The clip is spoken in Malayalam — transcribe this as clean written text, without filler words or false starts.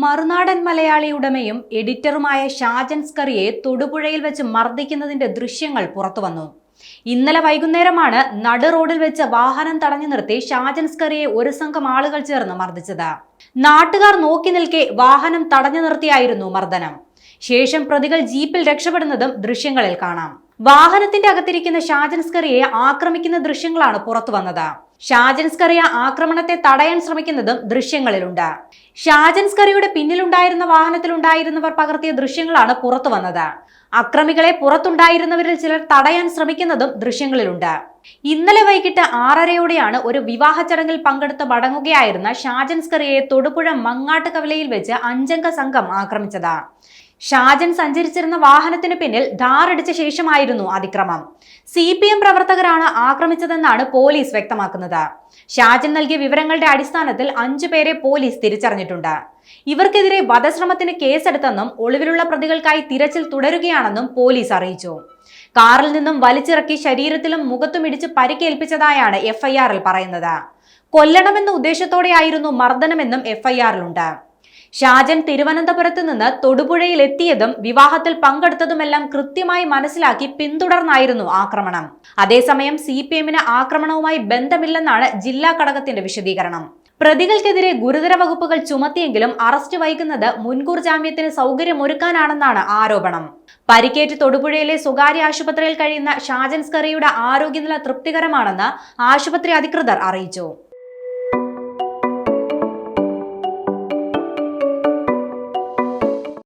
മറുനാടൻ മലയാളി ഉടമയും എഡിറ്ററുമായ ഷാജൻ സ്കറിയെ തൊടുപുഴയിൽ വെച്ച് മർദ്ദിക്കുന്നതിന്റെ ദൃശ്യങ്ങൾ പുറത്തുവന്നു. ഇന്നലെ വൈകുന്നേരമാണ് നടു റോഡിൽ വെച്ച് വാഹനം തടഞ്ഞു നിർത്തി ഷാജൻ സ്കറിയെ ഒരു സംഘം ആളുകൾ ചേർന്ന് മർദ്ദിച്ചത്. നാട്ടുകാർ നോക്കി നിൽക്കെ വാഹനം തടഞ്ഞു നിർത്തിയായിരുന്നു മർദ്ദനം. ശേഷം പ്രതികൾ ജീപ്പിൽ രക്ഷപ്പെടുന്നതും ദൃശ്യങ്ങളിൽ കാണാം. വാഹനത്തിന്റെ അകത്തിരിക്കുന്ന ഷാജൻ സ്കറിയെ ആക്രമിക്കുന്ന ദൃശ്യങ്ങളാണ് പുറത്തു വന്നത്. ഷാജൻ സ്കറിയ ആക്രമണത്തെ തടയാൻ ശ്രമിക്കുന്നതും ദൃശ്യങ്ങളിലുണ്ട്. ഷാജൻ സ്കറിയുടെ പിന്നിലുണ്ടായിരുന്ന വാഹനത്തിലുണ്ടായിരുന്നവർ പകർത്തിയ ദൃശ്യങ്ങളാണ് പുറത്തു വന്നത്. അക്രമികളെ പുറത്തുണ്ടായിരുന്നവരിൽ ചിലർ തടയാൻ ശ്രമിക്കുന്നതും ദൃശ്യങ്ങളിലുണ്ട്. ഇന്നലെ വൈകിട്ട് 6:30യോടെയാണ് ഒരു വിവാഹ ചടങ്ങിൽ പങ്കെടുത്ത് മടങ്ങുകയായിരുന്ന ഷാജൻ സ്കറിയെ തൊടുപുഴ മങ്ങാട്ട് കവലയിൽ വെച്ച് 5-അംഗ സംഘം ആക്രമിച്ചത്. ഷാജൻ സഞ്ചരിച്ചിരുന്ന വാഹനത്തിന് പിന്നിൽ ധാറടിച്ച ശേഷമായിരുന്നു അതിക്രമം. CPM പ്രവർത്തകരാണ് ആക്രമിച്ചതെന്നാണ് പോലീസ് വ്യക്തമാക്കുന്നത്. ഷാജൻ നൽകിയ വിവരങ്ങളുടെ അടിസ്ഥാനത്തിൽ 5 പേരെ പോലീസ് തിരിച്ചറിഞ്ഞിട്ടുണ്ട്. ഇവർക്കെതിരെ വധശ്രമത്തിന് കേസെടുത്തെന്നും ഒളിവിലുള്ള പ്രതികൾക്കായി തിരച്ചിൽ തുടരുകയാണെന്നും പോലീസ് അറിയിച്ചു. കാറിൽ നിന്നും വലിച്ചിറക്കി ശരീരത്തിലും മുഖത്തും ഇടിച്ച് പരിക്കേൽപ്പിച്ചതായാണ് FIR-ൽ പറയുന്നത്. കൊല്ലണമെന്ന ഉദ്ദേശത്തോടെയായിരുന്നു മർദ്ദനമെന്നും FIR-ലുണ്ട്. ഷാജൻ തിരുവനന്തപുരത്ത് നിന്ന് തൊടുപുഴയിൽ എത്തിയതും വിവാഹത്തിൽ പങ്കെടുത്തതുമെല്ലാം കൃത്യമായി മനസ്സിലാക്കി പിന്തുടർന്നായിരുന്നു ആക്രമണം. അതേസമയം CPM-ന് ആക്രമണവുമായി ബന്ധമില്ലെന്നാണ് ജില്ലാ ഘടകത്തിന്റെ വിശദീകരണം. പ്രതികൾക്കെതിരെ ഗുരുതര വകുപ്പുകൾ ചുമത്തിയെങ്കിലും അറസ്റ്റ് വൈകുന്നത് മുൻകൂർ ജാമ്യത്തിന് സൗകര്യമൊരുക്കാനാണെന്നാണ് ആരോപണം. പരിക്കേറ്റ് തൊടുപുഴയിലെ സ്വകാര്യ ആശുപത്രിയിൽ കഴിയുന്ന ഷാജൻ സ്കറിയുടെ ആരോഗ്യനില തൃപ്തികരമാണെന്ന് ആശുപത്രി അധികൃതർ അറിയിച്ചു.